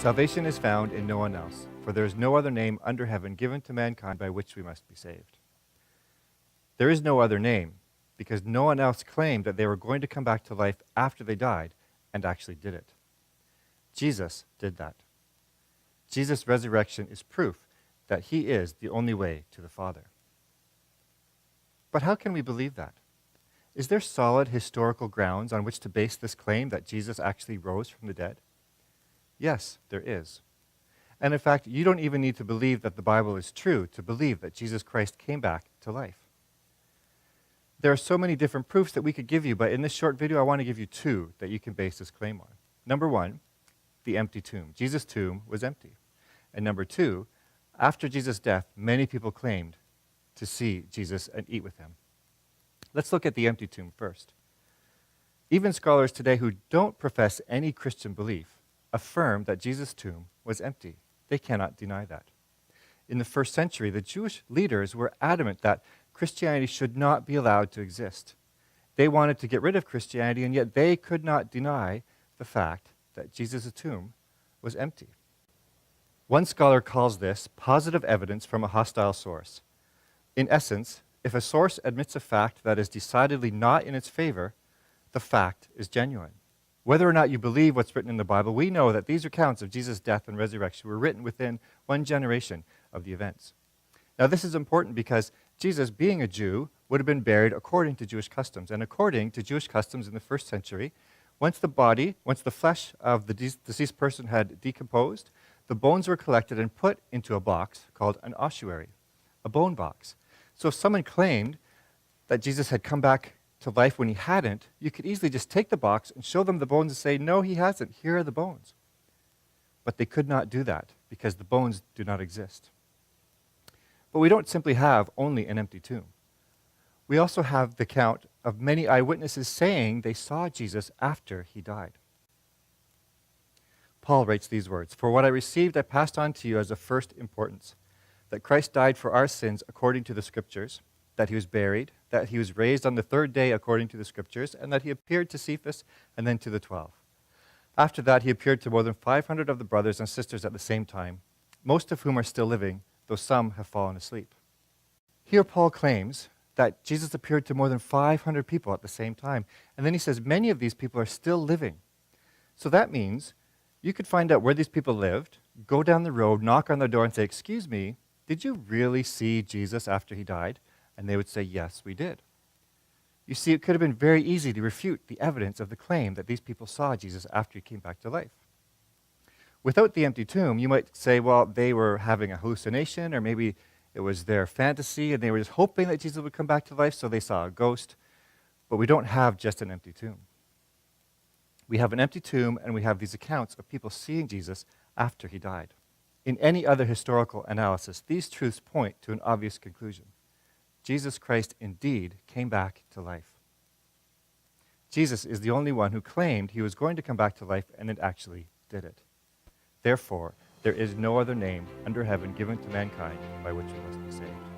Salvation is found in no one else, for there is no other name under heaven given to mankind by which we must be saved. There is no other name, because no one else claimed that they were going to come back to life after they died, and actually did it. Jesus did that. Jesus' resurrection is proof that he is the only way to the Father. But how can we believe that? Is there solid historical grounds on which to base this claim that Jesus actually rose from the dead? Yes, there is. And in fact, you don't even need to believe that the Bible is true to believe that Jesus Christ came back to life. There are so many different proofs that we could give you, but in this short video, I want to give you two that you can base this claim on. Number one, the empty tomb. Jesus' tomb was empty. And number two, after Jesus' death, many people claimed to see Jesus and eat with him. Let's look at the empty tomb first. Even scholars today who don't profess any Christian belief affirm that Jesus' tomb was empty. They cannot deny that. In the first century, the Jewish leaders were adamant that Christianity should not be allowed to exist. They wanted to get rid of Christianity, and yet they could not deny the fact that Jesus' tomb was empty. One scholar calls this positive evidence from a hostile source. In essence, if a source admits a fact that is decidedly not in its favor, the fact is genuine. Whether or not you believe what's written in the Bible, we know that these accounts of Jesus' death and resurrection were written within one generation of the events. Now, this is important because Jesus, being a Jew, would have been buried according to Jewish customs. And according to Jewish customs in the first century, once the flesh of the deceased person had decomposed, the bones were collected and put into a box called an ossuary, a bone box. So if someone claimed that Jesus had come back to life when he hadn't, you could easily just take the box and show them the bones and say, no, he hasn't. Here are the bones. But they could not do that because the bones do not exist. But we don't simply have only an empty tomb. We also have the account of many eyewitnesses saying they saw Jesus after he died. Paul writes these words, "For what I received I passed on to you as of first importance, that Christ died for our sins according to the Scriptures, that he was buried, that he was raised on the third day according to the Scriptures, and that he appeared to Cephas and then to the 12. After that he appeared to more than 500 of the brothers and sisters at the same time, most of whom are still living, though some have fallen asleep." Here Paul claims that Jesus appeared to more than 500 people at the same time. And then he says many of these people are still living. So that means you could find out where these people lived, go down the road, knock on their door and say, "Excuse me, did you really see Jesus after he died?" And they would say, "Yes, we did." You see, it could have been very easy to refute the evidence of the claim that these people saw Jesus after he came back to life. Without the empty tomb, you might say, well, they were having a hallucination, or maybe it was their fantasy, and they were just hoping that Jesus would come back to life, so they saw a ghost. But we don't have just an empty tomb. We have an empty tomb, and we have these accounts of people seeing Jesus after he died. In any other historical analysis, these truths point to an obvious conclusion. Jesus Christ indeed came back to life. Jesus is the only one who claimed he was going to come back to life, and it actually did it. Therefore, there is no other name under heaven given to mankind by which we must be saved.